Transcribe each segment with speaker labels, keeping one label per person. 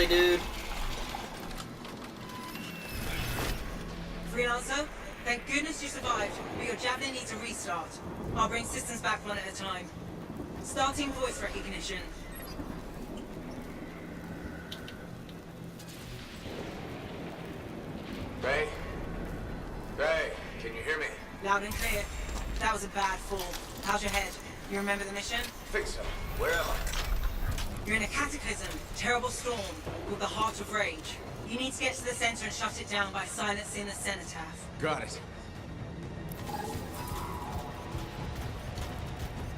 Speaker 1: Hey, dude.
Speaker 2: Freelancer, thank goodness you survived, but your Javelin needs a restart. I'll bring systems back one at a time. Starting voice recognition.
Speaker 3: Ray? Ray, can you hear me?
Speaker 2: Loud and clear. That was a bad fall. How's your head? You remember the mission?
Speaker 3: I think so. Where am I?
Speaker 2: You're in a cataclysm, terrible storm, called the Heart of Rage. You need to get to the center and shut it down by silencing the cenotaph.
Speaker 3: Got it.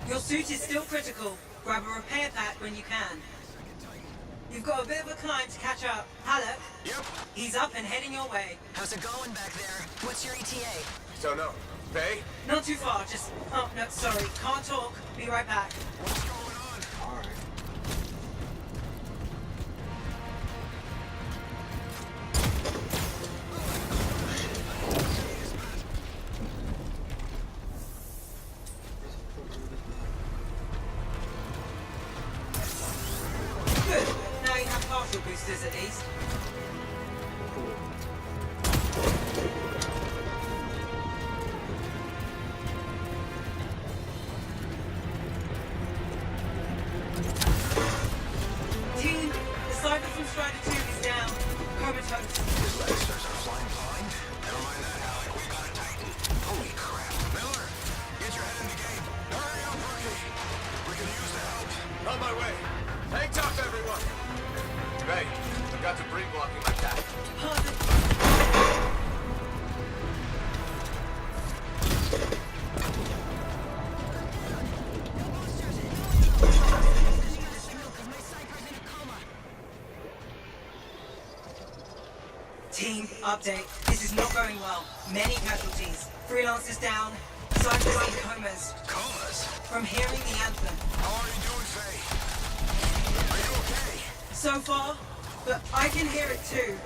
Speaker 2: Your suit is still critical. Grab a repair pack when you can. You've got a bit of a climb to catch up. Halleck?
Speaker 3: Yep.
Speaker 2: He's up and heading your way.
Speaker 4: How's it going back there? What's your ETA?
Speaker 3: Don't know. Faye?
Speaker 2: Not too far, just... Oh, no, sorry. Can't talk. Be right back.
Speaker 3: What's going on?
Speaker 1: Alright.
Speaker 2: Good. Now you have partial boosters at least. Team, the cyber from Strider 2 is down. Comatose.
Speaker 5: His blasters are flying blind? Never mind that, Alec. We got a Titan. Holy crap. Miller, get your head in the game. Hurry up, rookie. We can use the help.
Speaker 3: On my way. Hang tough, everyone. Ray, I've got debris blocking my path.
Speaker 2: Team, update. This is not going well. Many casualties. Freelancers down. Cyphers in comas.
Speaker 5: Comas?
Speaker 2: From hearing the Anthem.
Speaker 5: How are you doing, Faye? Are you okay?
Speaker 2: So far, but I can hear it too.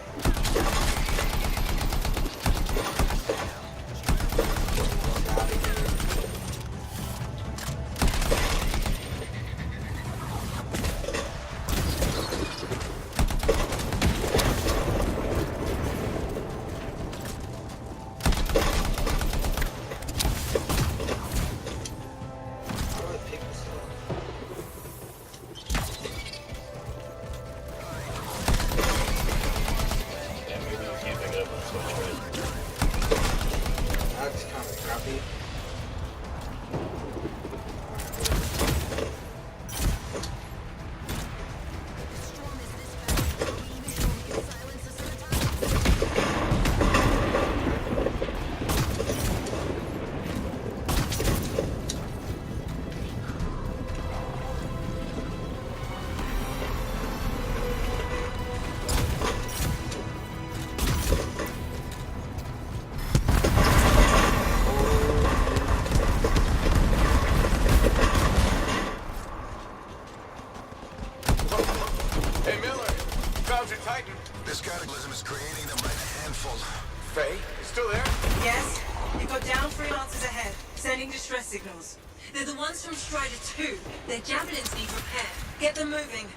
Speaker 1: How do I pick this up?
Speaker 6: Yeah, maybe you can't pick it up on Switch, right?
Speaker 1: That's kind of crappy.
Speaker 3: Hey, Miller. Found your Titan.
Speaker 5: This cataclysm is creating them by the handful.
Speaker 3: Faye, you still there?
Speaker 2: Yes? You've got down freelancers ahead, sending distress signals. They're the ones from Strider 2. Their javelins need repair. Get them moving.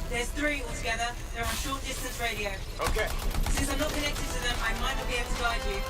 Speaker 2: There's 3 altogether. They're on short distance radio.
Speaker 3: Okay.
Speaker 2: Since I'm not connected to them, I might not be able to guide you.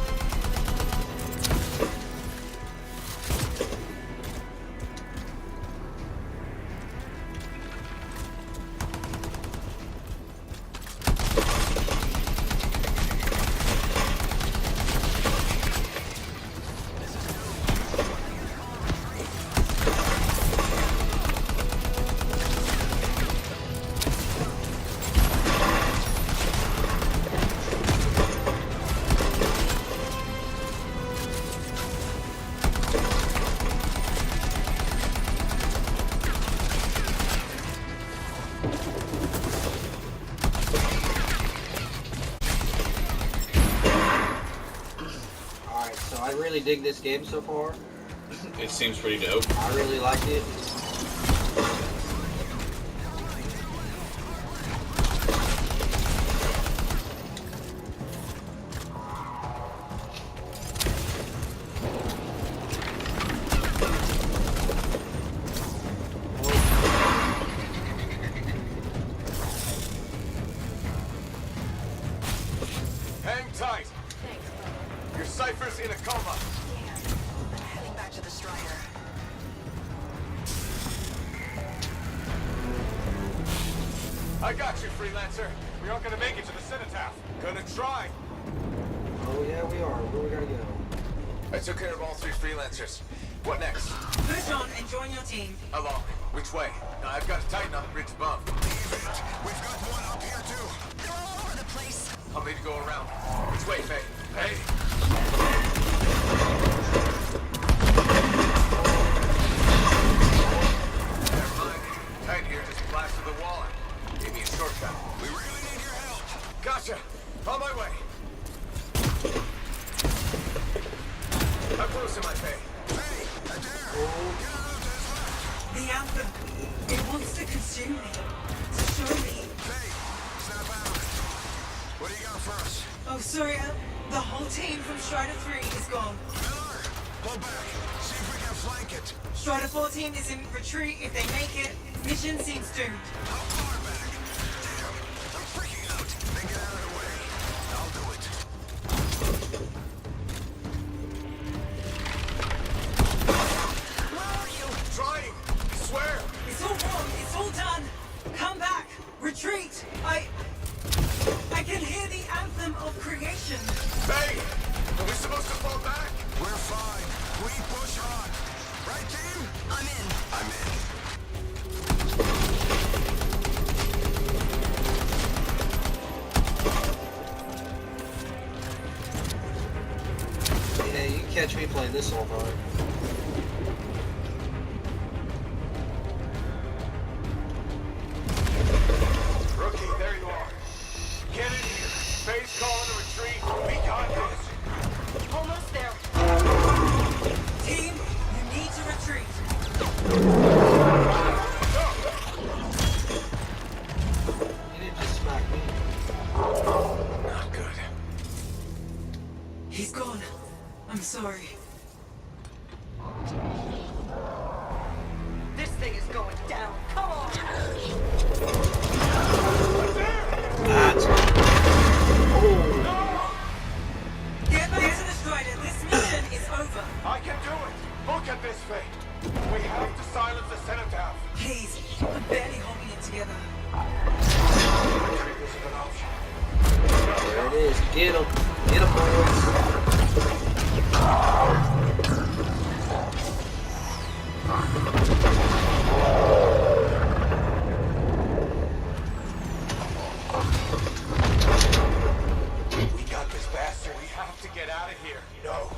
Speaker 1: Alright, so I really dig this game so far.
Speaker 6: It seems pretty dope.
Speaker 1: I really like it.
Speaker 4: Heading back to the Strider.
Speaker 3: I got you, Freelancer. We aren't gonna make it to the Cenotaph. Gonna try.
Speaker 1: Oh yeah, we are. Where we gotta go?
Speaker 3: I took care of all 3 Freelancers. What next?
Speaker 2: Push on and join your team.
Speaker 3: Along. Which way? I've got to tighten on the bridge above.
Speaker 5: Leave it. We've got one up here, too.
Speaker 4: They're all over the place.
Speaker 3: I'll need to go around. Which way, Faye? Hey! Never mind. Tight here just blasted the wall out. Gave me a shortcut.
Speaker 5: We really need your help.
Speaker 3: Gotcha! On my way! I'm close to my Faye.
Speaker 5: Hey, Adair. Get out to his left.
Speaker 2: The Anthem. It wants to consume me. To show me.
Speaker 5: Hey, snap out of it. What do you got for us?
Speaker 2: Oh, sorry. The whole team from Strider 3 is gone.
Speaker 5: Miller, pull back. See if we can flank it.
Speaker 2: Strider 14 is in retreat. If they make it, mission seems doomed.
Speaker 5: How far back? Damn, I'm freaking out. Then get out of the way. I'll do it.
Speaker 2: Where are you?
Speaker 3: Trying! I swear!
Speaker 2: It's all wrong. It's all done. Come back. Retreat. I can hear the anthem of creation.
Speaker 3: Faye! Are we supposed to fall back?
Speaker 5: We're fine. We push on. Right, team?
Speaker 4: I'm in.
Speaker 5: I'm in.
Speaker 1: Yeah, you can catch me playing this all time.
Speaker 3: Rookie, there you are. Get in here. Faye's calling a retreat. We got this.
Speaker 2: Almost there. Team, you need to retreat.
Speaker 1: You didn't just smack me.
Speaker 3: Not good.
Speaker 2: He's gone. I'm sorry. This thing is going down. Come on.
Speaker 1: That's
Speaker 2: Get back to the Strider. This mission is over.
Speaker 3: I can do it. Look at this, Faye. We have to silence the Cenotaph.
Speaker 2: Please, I'm barely holding it together.
Speaker 3: Retreat isn't an option.
Speaker 1: there it is. Get him. Get him, boys.
Speaker 3: We got this bastard. We have to get out of here. No.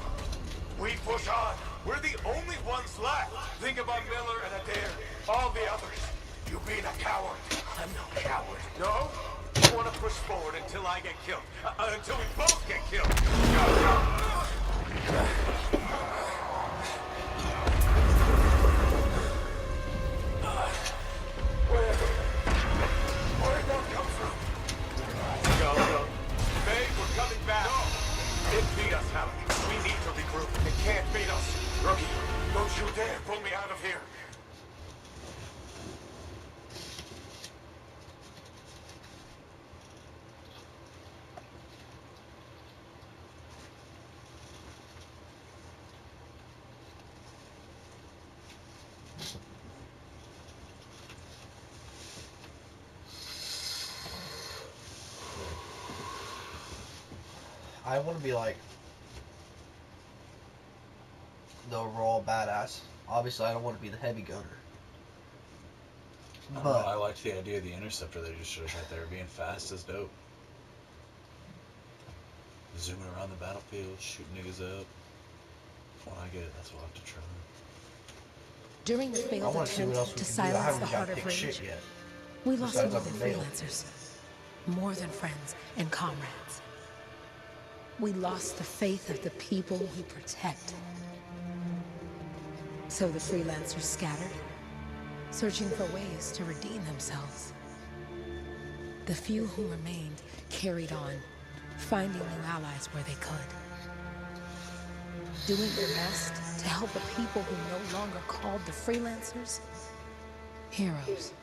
Speaker 3: We push on. We're the only ones left. Think about Miller and Adair. All the others. You being a coward. I'm no coward. No? You want to push forward until I get killed. Until we both get killed. Where'd that come from? Go. Faye, we're coming back. No. It beat us, Halleck. We need to regroup. It can't beat us. Rookie, don't you dare pull me out of here.
Speaker 1: I want to be like the raw badass. Obviously, I don't want to be the heavy gunner.
Speaker 6: I
Speaker 1: But
Speaker 6: liked the idea of the interceptor they just showed right there. Being fast is dope. Zooming around the battlefield, shooting niggas up. When I get it, that's what I have to try.
Speaker 7: During the
Speaker 1: I
Speaker 7: failed
Speaker 1: want to see what else
Speaker 7: attempt
Speaker 1: we
Speaker 7: to
Speaker 1: can do. I
Speaker 7: silence
Speaker 1: haven't
Speaker 7: the
Speaker 1: got
Speaker 7: Heart of
Speaker 1: pick
Speaker 7: Rage,
Speaker 1: shit yet.
Speaker 7: we lost
Speaker 1: Besides
Speaker 7: more than
Speaker 1: I've failed.
Speaker 7: freelancers, more than friends and comrades. We lost the faith of the people we protect. So the freelancers scattered, searching for ways to redeem themselves. The few who remained carried on, finding new allies where they could. Doing their best to help a people who no longer called the freelancers heroes.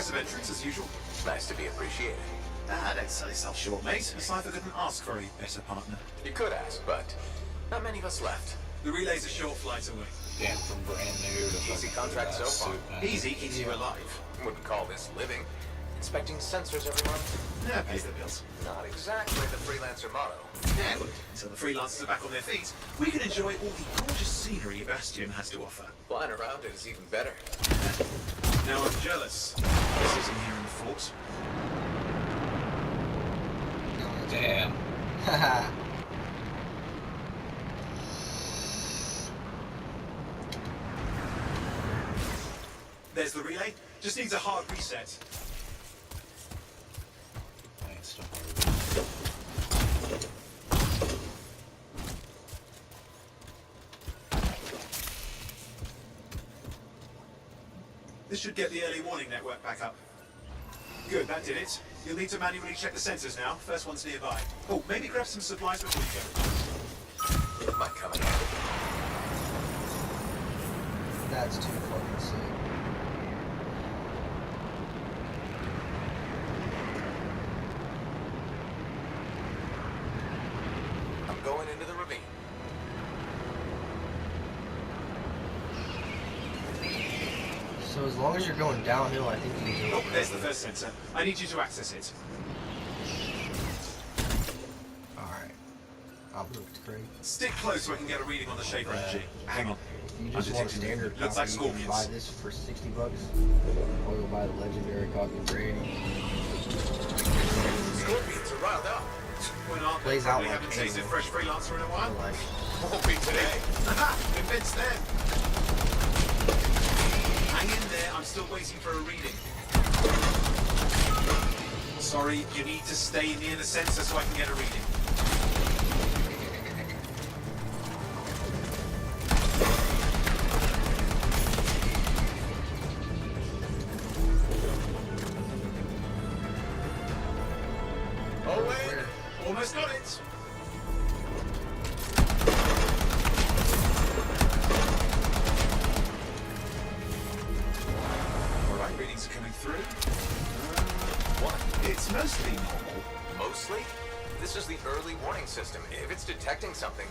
Speaker 8: Impressive entrance as usual.
Speaker 3: Nice to be appreciated.
Speaker 8: Don't sell yourself short, mate. A Cypher couldn't ask for a better partner.
Speaker 3: You could ask, but not many of us left.
Speaker 8: The relay's a short flight away.
Speaker 6: Anthem brand new to
Speaker 3: Easy
Speaker 6: fucking
Speaker 3: contract so far.
Speaker 6: suit, man.
Speaker 8: Easy keeps you alive.
Speaker 3: Wouldn't call this living. Inspecting sensors every month?
Speaker 8: Yeah, pays the bills.
Speaker 3: Not exactly the freelancer motto.
Speaker 8: Yeah, look, until the freelancers are back on their feet, we can enjoy all the gorgeous scenery Bastion has to offer.
Speaker 3: Flying around it is even better.
Speaker 8: Now I'm jealous. Sitting here in the fort.
Speaker 6: Damn.
Speaker 1: Haha.
Speaker 8: There's the relay. Just needs a hard reset.
Speaker 6: I ain't stuck on
Speaker 8: This should get the early warning network back up. Good, that did it. You'll need to manually check the sensors now. First one's nearby. Oh, maybe grab some supplies before you go.
Speaker 3: It might come in handy.
Speaker 1: That's too fucking sick.
Speaker 3: I'm going into the ravine.
Speaker 1: So as long as you're going downhill, I think you can do
Speaker 8: Oh,
Speaker 1: it.
Speaker 8: there's the first sensor. I need you to access it.
Speaker 1: Alright. I'll move to great.
Speaker 8: Stick close so I can get a reading on the shaper energy. Hang on.
Speaker 1: If you just want a standard
Speaker 8: Looks
Speaker 1: copy,
Speaker 8: like
Speaker 1: you can buy
Speaker 8: scorpions.
Speaker 1: this for $60. Or you'll buy the legendary copy for 80.
Speaker 3: Scorpions are riled up.
Speaker 8: When aren't they?
Speaker 1: Plays out
Speaker 8: Probably
Speaker 1: like
Speaker 8: haven't tasted
Speaker 1: Halo.
Speaker 8: fresh freelancer in a while.
Speaker 1: Like,
Speaker 3: Won't be today.
Speaker 8: Aha! Convinced them. Hang in there. I'm still waiting for a reading. Sorry, you need to stay near the sensor so I can get a reading.
Speaker 3: Oh, wait.
Speaker 8: Almost got it. All right, readings are coming through.
Speaker 3: What?
Speaker 8: It's mostly normal.
Speaker 3: Mostly? This is the early warning system. If it's detecting something,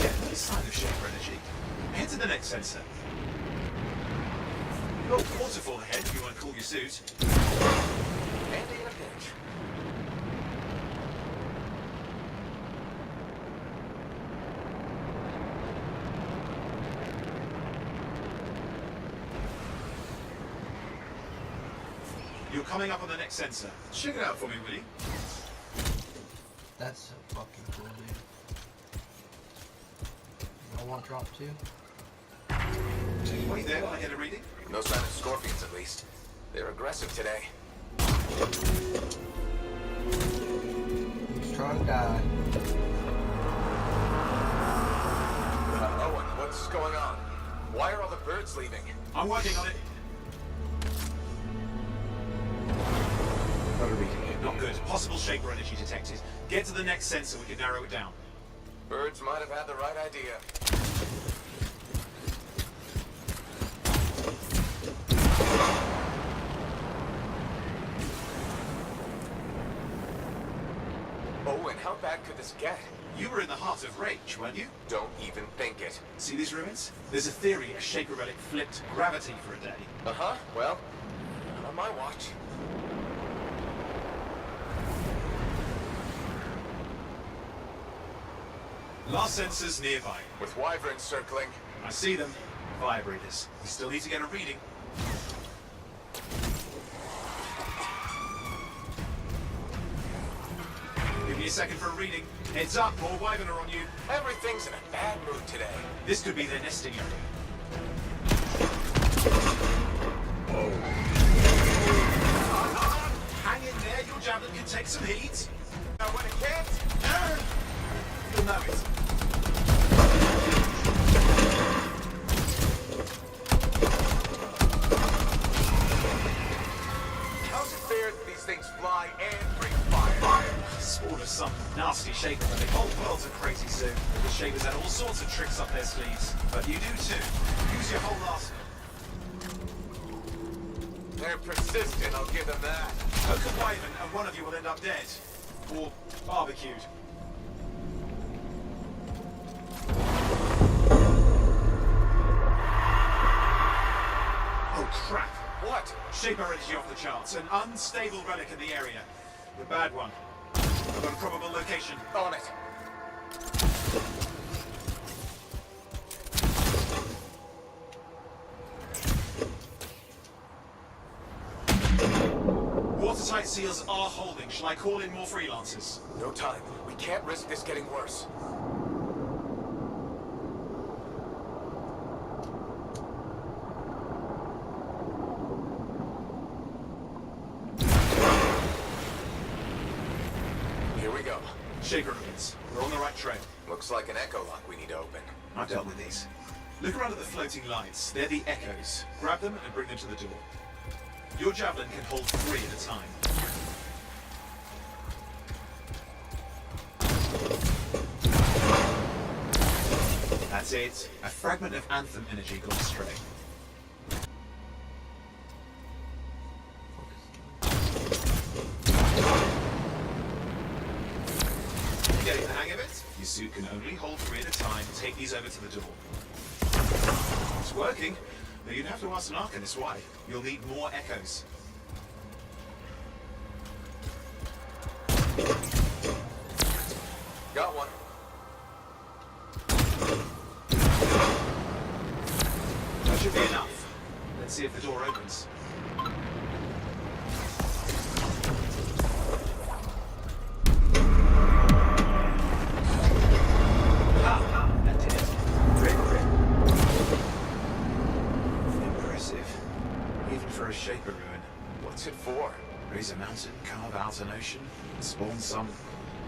Speaker 8: Yeah, no sign of shaper energy. Head to the next sensor. Oh, waterfall ahead if you want to cool your suit.
Speaker 3: handy in a pinch.
Speaker 8: You're coming up on the next sensor. Check it out for me, will you?
Speaker 1: that's so fucking cool, dude. I want to drop too.
Speaker 8: Wait there while I get a reading.
Speaker 3: No sign of scorpions, at least. They're aggressive today.
Speaker 1: Who's trying to die?
Speaker 3: Owen, what's going on? Why are all the birds leaving?
Speaker 8: I'm working on it. Got a reading. Not good. Possible shaper energy detected. Get to the next sensor, we can narrow it down.
Speaker 3: Birds might have had the right idea. Owen, how bad could this get?
Speaker 8: You were in the heart of rage, weren't you?
Speaker 3: Don't even think it.
Speaker 8: See these ruins? There's a theory a shaper relic flipped gravity for a day.
Speaker 3: Uh-huh, well, not on my watch.
Speaker 8: Last sensor's nearby.
Speaker 3: With wyverns circling,
Speaker 8: I see them. Vibrators. We still need to get a reading. Give me a second for a reading. Heads up, more wyvern are on you.
Speaker 3: everything's in a bad mood today.
Speaker 8: This could be their nesting area. Hang in there, your javelin can take some heat.
Speaker 3: Now when it can't,
Speaker 8: You'll know it.
Speaker 3: how's it fair that these things fly and breathe fire?
Speaker 8: Spawn of some nasty shaper, but the whole world's a crazy zoo. The shapers had all sorts of tricks up their sleeves. But you do too. Use your whole arsenal.
Speaker 3: They're persistent, I'll give them that.
Speaker 8: Poke a wyvern and one of you will end up dead. Or barbecued. Oh crap!
Speaker 3: What?
Speaker 8: Shaper energy off the charts. An unstable relic in the area. The bad one. I've got a probable location.
Speaker 3: On it.
Speaker 8: Watertight seals are holding. Shall I call in more freelancers?
Speaker 3: No time. We can't risk this getting worse. Here we go.
Speaker 8: Shaper ruins. We're on the right trail.
Speaker 3: Looks like an echo lock we need to open.
Speaker 8: I've dealt with these. Look around at the floating lights. They're the echoes. Grab them and bring them to the door. Your javelin can hold 3 at a time. That's it. A fragment of Anthem energy gone astray. Getting the hang of it? Your suit can only hold 3 at a time. Take these over to the door. It's working, but you'd have to ask an Arcanist why. You'll need more echoes.
Speaker 3: Got one.
Speaker 8: That should be enough. Let's see if the door opens. That did it. Impressive. Even for a Shaper ruin.
Speaker 3: What's it for?
Speaker 8: Raise a mountain, carve out an ocean, spawn some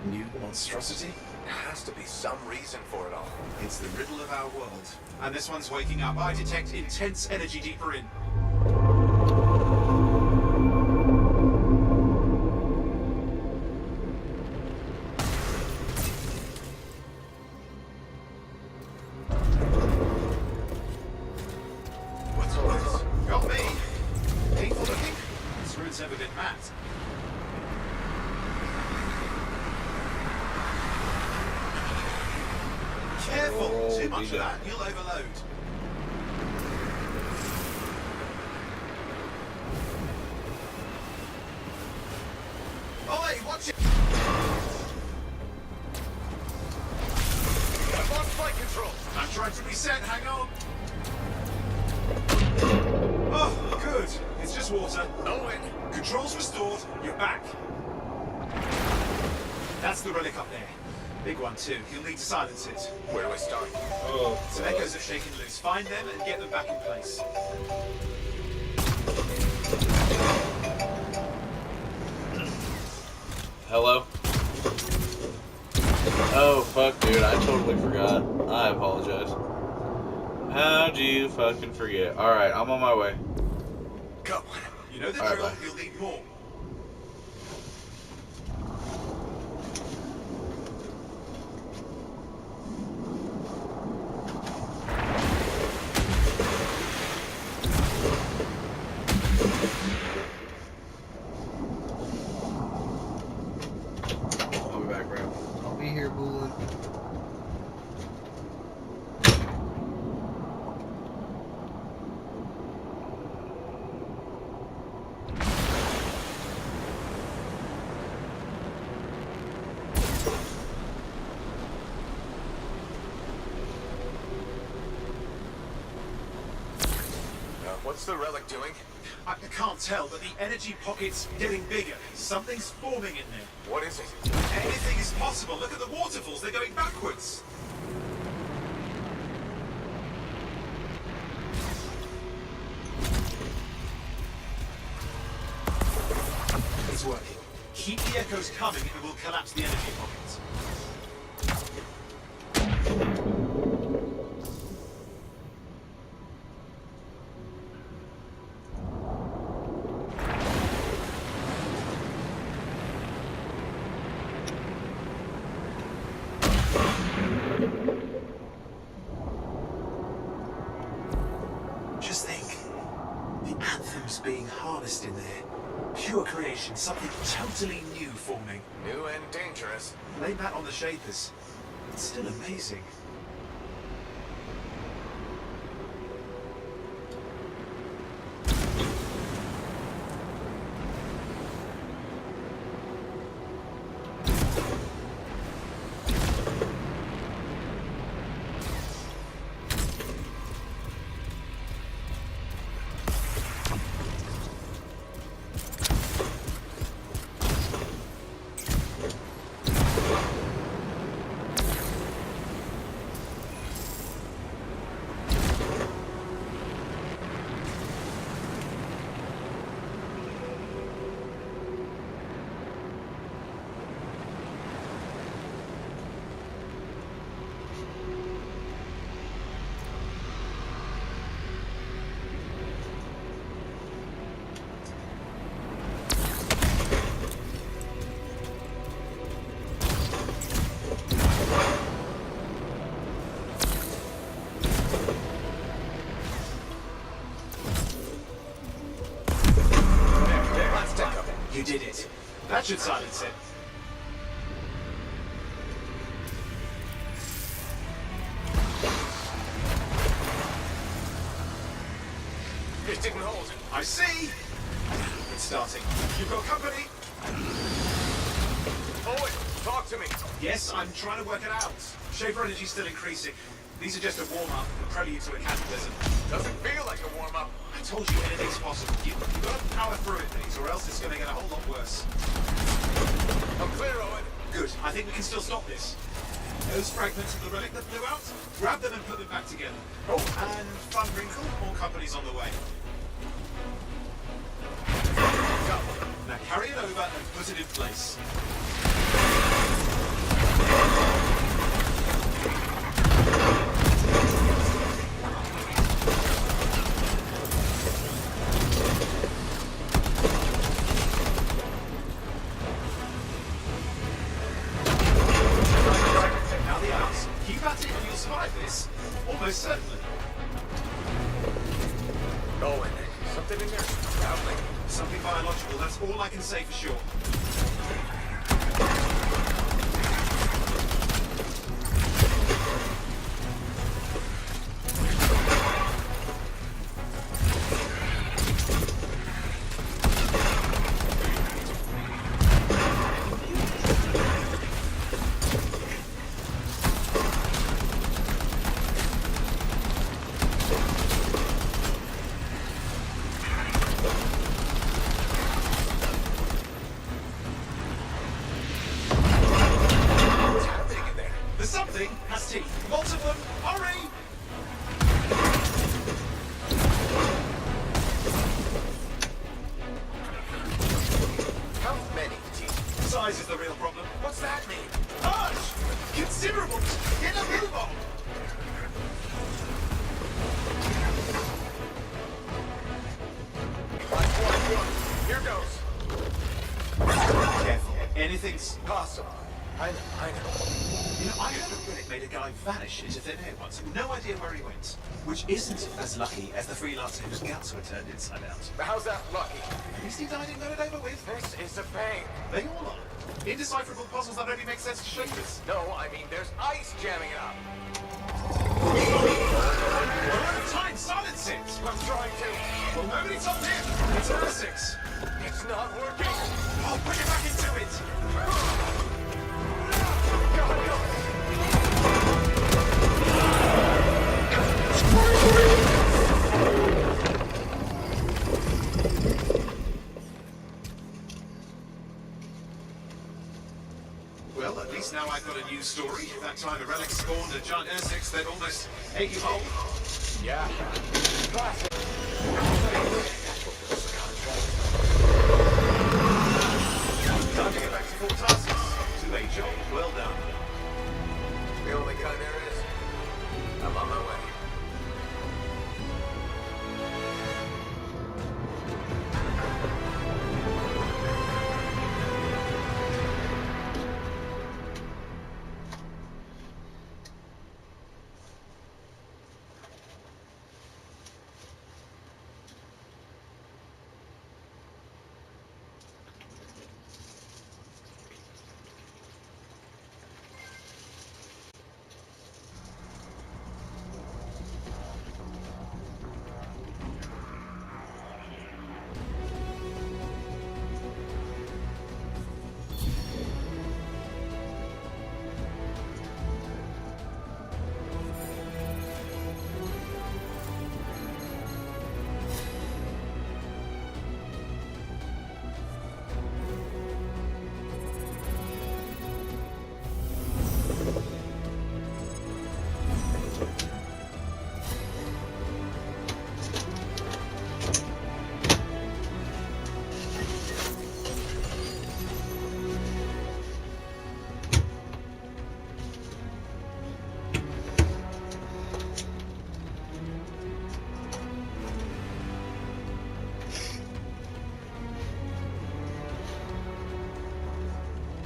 Speaker 8: new monstrosity?
Speaker 3: There has to be some reason for it all.
Speaker 8: It's the riddle of our world. And this one's waking up. I detect intense energy deeper in. What's all this? Got me. Painful looking. This ruin's never been mapped. Careful!
Speaker 6: Oh,
Speaker 8: Too much of
Speaker 6: yeah.
Speaker 8: that, you'll overload. Oi, watch it!
Speaker 3: I've lost flight control.
Speaker 8: I'm trying to reset, hang on. Oh, good. It's just water.
Speaker 3: Owen!
Speaker 8: Controls restored, you're back. That's the relic up there. Big one too. You'll need to silence it.
Speaker 3: Where do I start?
Speaker 6: Oh,
Speaker 8: Some echoes have shaken loose. Find them and get them back in place.
Speaker 6: hello? Oh, fuck, dude. I totally forgot. I apologize. How'd you fucking forget? Alright, I'm on my way.
Speaker 3: Go.
Speaker 8: You know the
Speaker 6: All right,
Speaker 8: drill,
Speaker 6: bye.
Speaker 8: you'll need more.
Speaker 6: I'll be back, bro.
Speaker 1: I'll be here, Boolin.
Speaker 3: What's the relic doing?
Speaker 8: I can't tell, but the energy pocket's getting bigger. Something's forming in there.
Speaker 3: What is it?
Speaker 8: Anything is possible. Look at the waterfalls. They're going backwards. It's working. Keep the echoes coming and we'll collapse the energy pockets. Just think. The Anthem's being harnessed revelation, something totally new forming.
Speaker 3: New and dangerous.
Speaker 8: Blame that on the Shapers. It's still amazing. You did it. That should silence it.
Speaker 3: It didn't hold.
Speaker 8: I see. It's starting. You've got company.
Speaker 3: Owen, talk to me.
Speaker 8: Yes, I'm trying to work it out. Shaper energy's still increasing. These are just a warm-up, a prelude to a cataclysm.
Speaker 3: Doesn't feel like a warm-up.
Speaker 8: I told you anything's possible. You've got to power through it, please, or else it's going to get a whole lot worse.
Speaker 3: I'm clear, Owen.
Speaker 8: Good. I think we can still stop this. Those fragments of the relic that flew out, grab them and put them back together. Oh, and fun wrinkle, more companies on the way. Go. Now carry it over and put it in place. Now the arms. Keep at it and you'll survive this. Almost certainly.
Speaker 3: Owen, something in there? Loudly.
Speaker 8: Something biological, that's all I can say for sure.
Speaker 3: What's happening in there?
Speaker 8: The something has teeth. Lots of them. Hurry!
Speaker 3: How many teeth?
Speaker 8: Size is the real problem.
Speaker 3: What's that mean?
Speaker 8: Large! Considerable! Get a move on!
Speaker 3: Here goes.
Speaker 8: Careful. Anything's...
Speaker 3: Possible. I know.
Speaker 8: You know, I heard a relic made a guy vanish into thin air once. No idea where he went. Which isn't as lucky as the freelancer whose guts were turned inside out.
Speaker 3: But how's that lucky?
Speaker 8: At least he died and got it over with.
Speaker 3: This is a pain.
Speaker 8: They all are. Indecipherable puzzles that only make sense to Shapers.
Speaker 3: No, I mean there's ice jamming it up.
Speaker 8: We're out of time. Silence it!
Speaker 3: I'm trying to.
Speaker 8: Well, nobody told him. It's a six.
Speaker 3: It's not working.
Speaker 8: I'll bring it back into it.
Speaker 3: God, no.
Speaker 8: Well, at least now I've got a new story. That time a relic spawned a giant Ursix that almost ate you whole.
Speaker 3: Yeah. Classic.
Speaker 8: Time to get back to full tasks. To a job well done.
Speaker 3: The only kind there is. I'm on my way.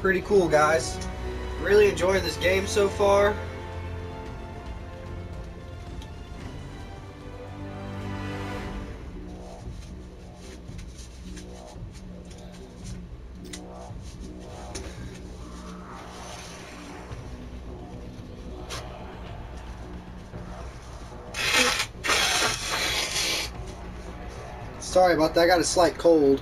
Speaker 1: Pretty cool, guys. Really enjoying this game so far. Sorry about that, I got a slight cold.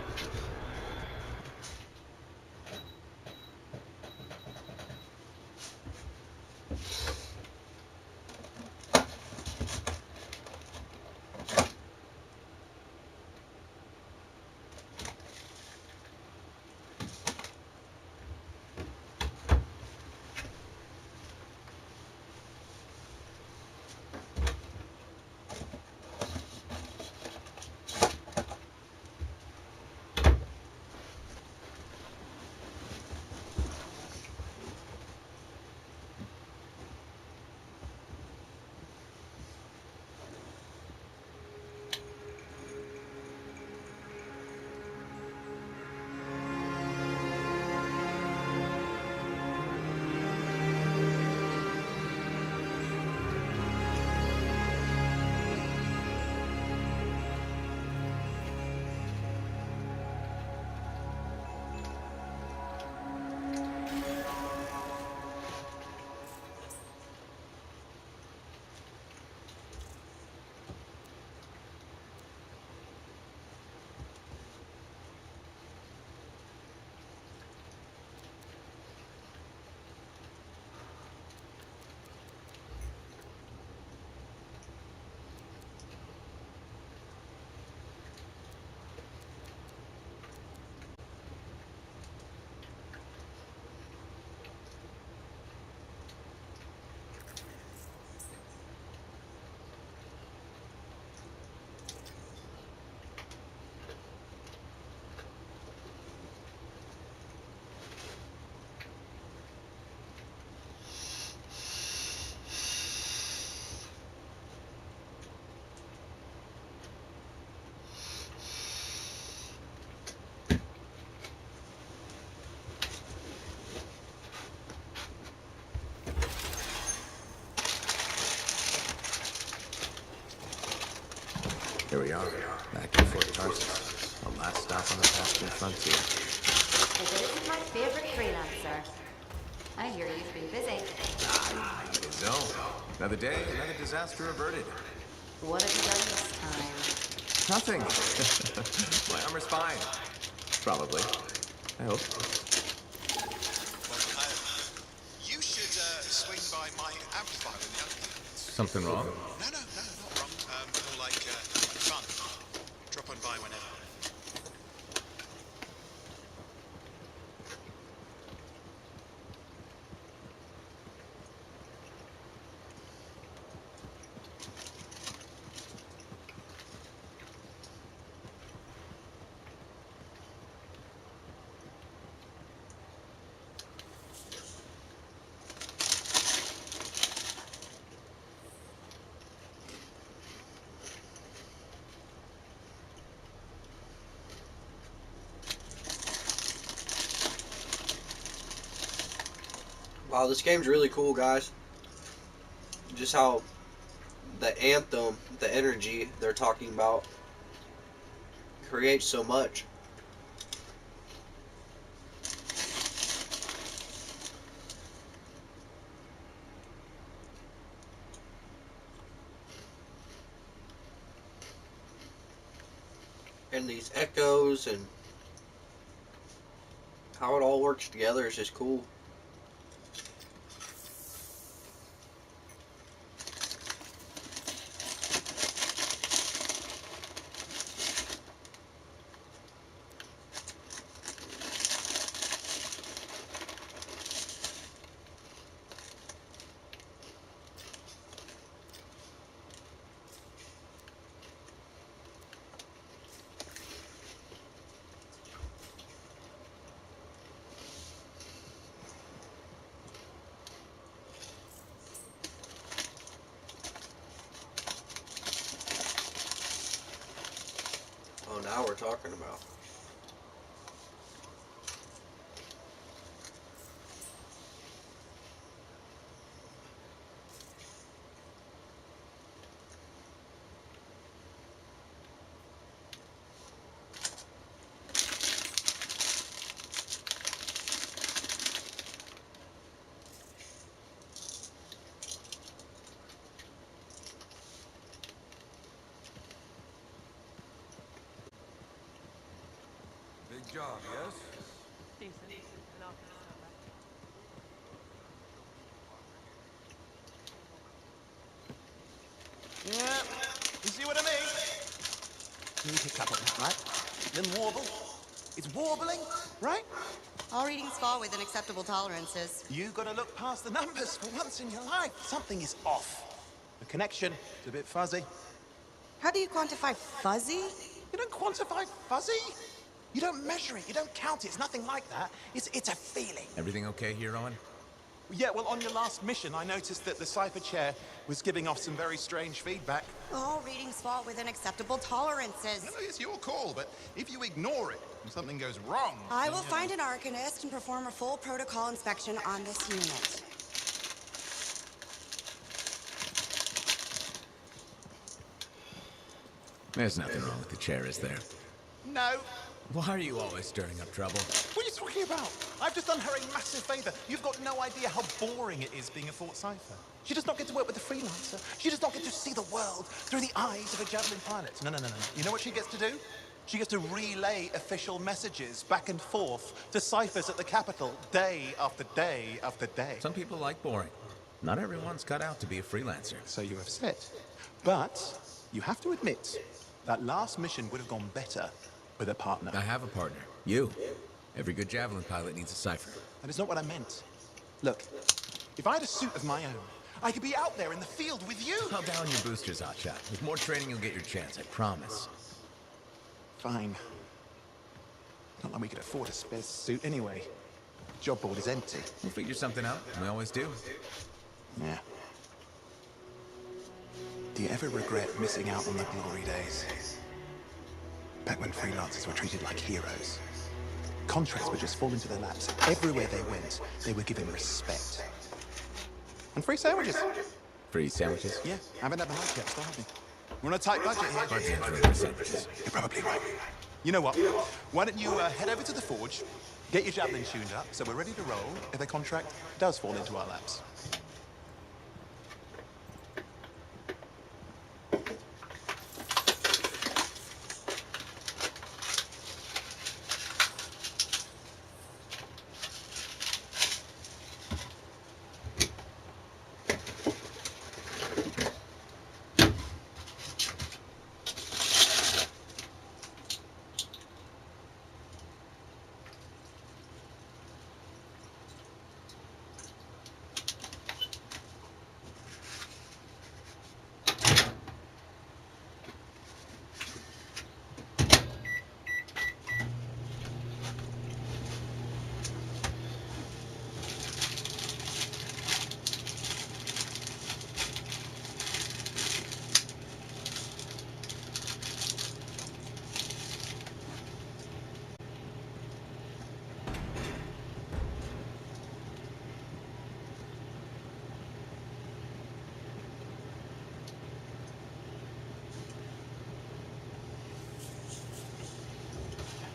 Speaker 5: Here we are, back in Fort Tarsus, the last stop on the path to the frontier.
Speaker 9: If it isn't my favorite freelancer. I hear you've been busy.
Speaker 5: So, another day, another disaster averted.
Speaker 9: What have you done this time?
Speaker 5: Nothing. My armor's fine. Probably. I hope.
Speaker 10: You should swing by my amplifier in the other.
Speaker 5: Something wrong?
Speaker 10: No, not wrong. More like fun. Drop on by whenever.
Speaker 1: Wow, this game's really cool, guys. Just how the anthem, the energy they're talking about, creates so much. And these echoes and how it all works together is just cool. Oh, now we're talking about.
Speaker 5: job, yes?
Speaker 11: Decent. Enough to step back.
Speaker 8: Yeah, you see what I mean? You pick up on that, right? Then warble. It's warbling, right?
Speaker 4: All readings fall within acceptable tolerances.
Speaker 8: You gotta look past the numbers for once in your life. Something is off. The connection is a bit fuzzy.
Speaker 4: How do you quantify fuzzy?
Speaker 8: You don't quantify fuzzy. You don't measure it. You don't count it. It's nothing like that. It's a feeling.
Speaker 5: Everything okay here, Owen?
Speaker 8: Yeah, well, on your last mission, I noticed that the cipher chair was giving off some very strange feedback.
Speaker 4: All readings fall within acceptable tolerances.
Speaker 5: No, it's your call, but if you ignore it and something goes wrong...
Speaker 4: I will find an arcanist and perform a full protocol inspection on this unit.
Speaker 12: There's nothing wrong with the chair, is there?
Speaker 8: No.
Speaker 12: Why are you always stirring up trouble?
Speaker 8: What are you talking about? I've just done her a massive favor. You've got no idea how boring it is being a Fort Cipher. She does not get to work with a freelancer. She does not get to see the world through the eyes of a Javelin pilot. No. You know what she gets to do? She gets to relay official messages back and forth to ciphers at the Capitol day after day after day.
Speaker 12: Some people like boring. Not everyone's cut out to be a freelancer.
Speaker 8: So you have said. But you have to admit, that last mission would have gone better with a partner.
Speaker 12: I have a partner. You. Every good Javelin pilot needs a cipher.
Speaker 8: That is not what I meant. Look, if I had a suit of my own, I could be out there in the field with you.
Speaker 12: Calm down your boosters, Hotshot. With more training, you'll get your chance, I promise.
Speaker 8: Fine. Not like we could afford a spare suit anyway. Job board is empty.
Speaker 12: We'll figure something out. We always do.
Speaker 8: Yeah. Do you ever regret missing out on the glory days? Back when freelancers were treated like heroes. Contracts would just fall into their laps. Everywhere they went, they were given respect. And free sandwiches.
Speaker 12: Free sandwiches?
Speaker 8: Yeah, haven't had a lunch yet, starving. We're on a tight budget here.
Speaker 12: Hard to enjoy sandwiches.
Speaker 8: You're probably right. You know what? Why don't you head over to the forge, get your Javelin tuned up, so we're ready to roll if a contract does fall into our laps.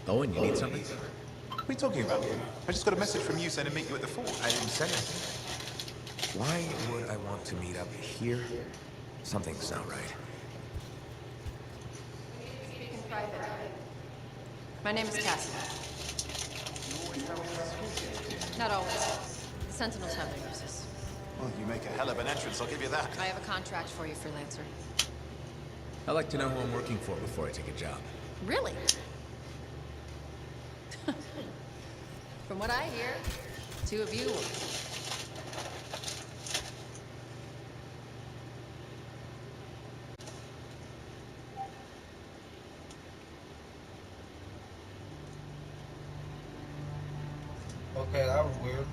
Speaker 12: Owen, you need something?
Speaker 8: What are you talking about? I just got a message from you saying to meet you at the forge.
Speaker 5: I didn't say anything. Why would I want to meet up here? Something's not right.
Speaker 11: Speaking private. My name is Cassie. Not always. The Sentinels have their uses.
Speaker 8: Well, you make a hell of an entrance, I'll give you that.
Speaker 11: I have a contract for you, freelancer.
Speaker 12: I like to know who I'm working for before I take a job.
Speaker 11: Really? From what I hear, two of you will.
Speaker 1: Okay, that was weird.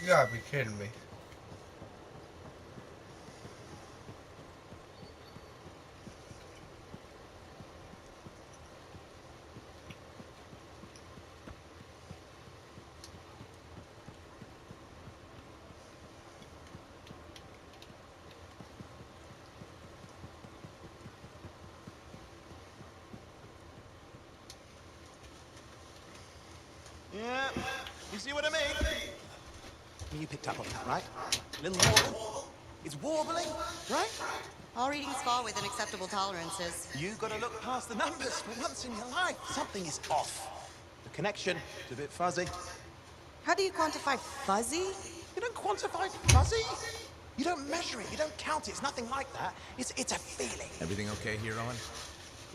Speaker 1: You gotta be kidding me.
Speaker 8: Yeah, you see what I mean? You picked up on that, right? A little more. It's warbling, right?
Speaker 4: All readings fall within acceptable tolerances.
Speaker 8: You gotta look past the numbers for once in your life. Something is off. The connection is a bit fuzzy.
Speaker 4: How do you quantify fuzzy?
Speaker 8: You don't quantify fuzzy. You don't measure it. You don't count it. It's nothing like that. It's a feeling.
Speaker 12: Everything okay here, Owen?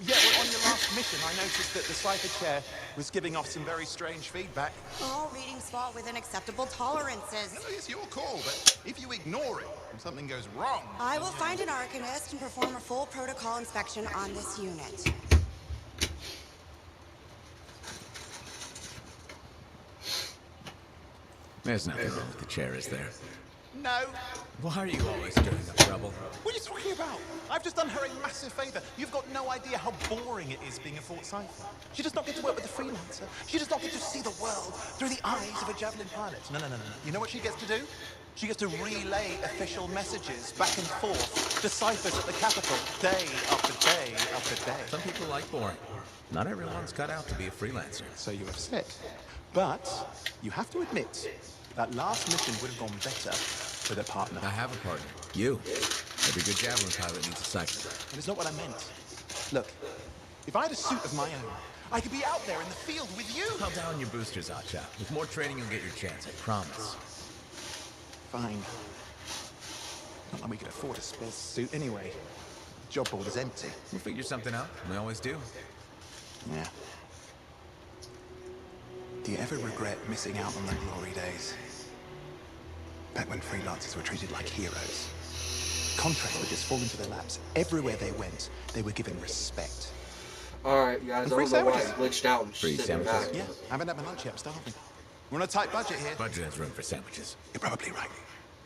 Speaker 8: Yeah, well, on your last mission, I noticed that the cipher chair was giving off some very strange feedback.
Speaker 4: All readings fall within acceptable tolerances.
Speaker 5: No, it's your call, but if you ignore it and something goes wrong...
Speaker 4: I will find an Arcanist and perform a full protocol inspection on this unit.
Speaker 12: There's nothing wrong with the chair, is there?
Speaker 8: No.
Speaker 12: Why are you always stirring up trouble?
Speaker 8: What are you talking about? I've just done her a massive favor. You've got no idea how boring it is being a Fort Cipher. She does not get to work with a freelancer. She does not get to see the world through the eyes of a javelin pilot. No. You know what she gets to do? She gets to relay official messages back and forth to ciphers at the capital, day after day after day.
Speaker 12: Some people like boring. Not everyone's cut out to be a freelancer.
Speaker 8: So you have said. But you have to admit, that last mission would have gone better with a partner.
Speaker 12: I have a partner. You. Every good javelin pilot needs a cipher.
Speaker 8: That is not what I meant. Look, if I had a suit of my own, I could be out there in the field with you.
Speaker 12: Call down your boosters, Hotshot. With more training, you'll get your chance, I promise.
Speaker 8: Fine. Not like we could afford a spare suit anyway. The job board is empty.
Speaker 12: We'll figure something out. We always do.
Speaker 8: Yeah. Do you ever regret missing out on the glory days? Back when freelancers were treated like heroes. Contracts would just fall into their laps. Everywhere they went, they were given respect.
Speaker 1: Alright, guys, I don't know why I glitched out and
Speaker 12: Free
Speaker 1: sitting
Speaker 12: sandwiches?
Speaker 1: back.
Speaker 8: Yeah, I haven't had my lunch yet. I'm starving. We're on a tight budget here.
Speaker 12: Budget has room for sandwiches.
Speaker 8: You're probably right.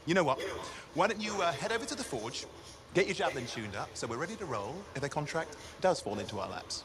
Speaker 8: You know what? Why don't you head over to the forge, get your javelin tuned up, so we're ready to roll if a contract does fall into our laps.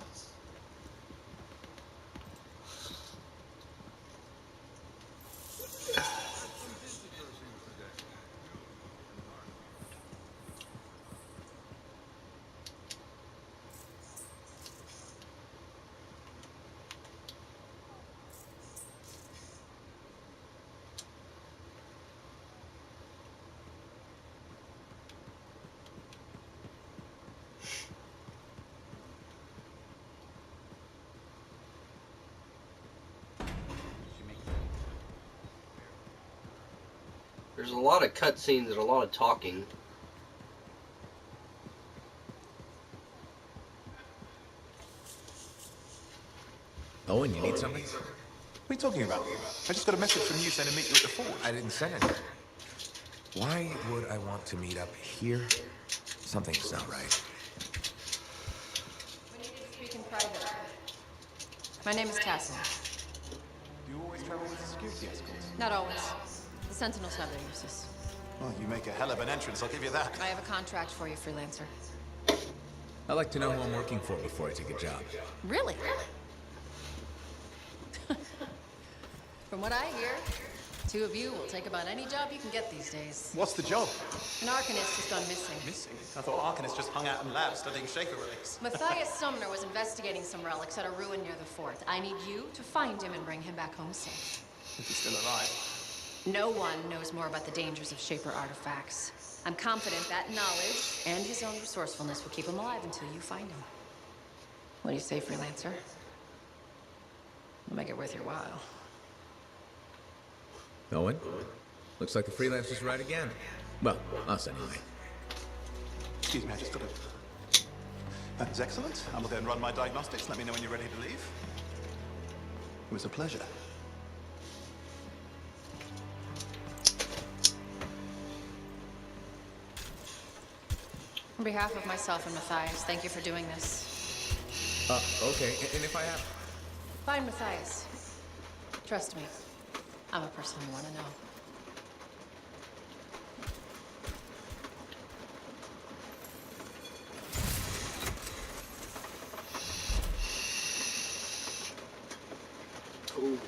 Speaker 1: There's a lot of cutscenes and a lot of talking.
Speaker 12: Owen, you need something?
Speaker 8: What are you talking about? I just got a message from you saying to meet you at the forge.
Speaker 13: I didn't send it. Why would I want to meet up here? Something's not right.
Speaker 11: We need to speak in private. My name is Cassie.
Speaker 8: Do you always travel with a security escort?
Speaker 11: Not always. The Sentinels have their uses.
Speaker 8: Well, you make a hell of an entrance, I'll give you that.
Speaker 11: I have a contract for you, freelancer.
Speaker 12: I like to know who I'm working for before I take a job.
Speaker 11: Really? From what I hear, two of you will take about any job you can get these days.
Speaker 8: What's the job?
Speaker 11: An Arcanist has gone missing.
Speaker 8: Missing? I thought Arcanists just hung out in labs studying Shaper relics.
Speaker 11: Matthias Sumner was investigating some relics at a ruin near the fort. I need you to find him and bring him back home safe.
Speaker 8: If he's still alive.
Speaker 11: No one knows more about the dangers of Shaper artifacts. I'm confident that knowledge and his own resourcefulness will keep him alive until you find him. What do you say, freelancer? We'll make it worth your while.
Speaker 12: Owen? Looks like the freelancer's right again. Well, us anyway.
Speaker 8: Excuse me, I just got to... That is excellent. I will then run my diagnostics. Let me know when you're ready to leave. It was a pleasure.
Speaker 11: On behalf of myself and Matthias, thank you for doing this.
Speaker 12: Okay. And if I have...
Speaker 11: Find Matthias. Trust me. I'm a person you want to know.
Speaker 1: Cool.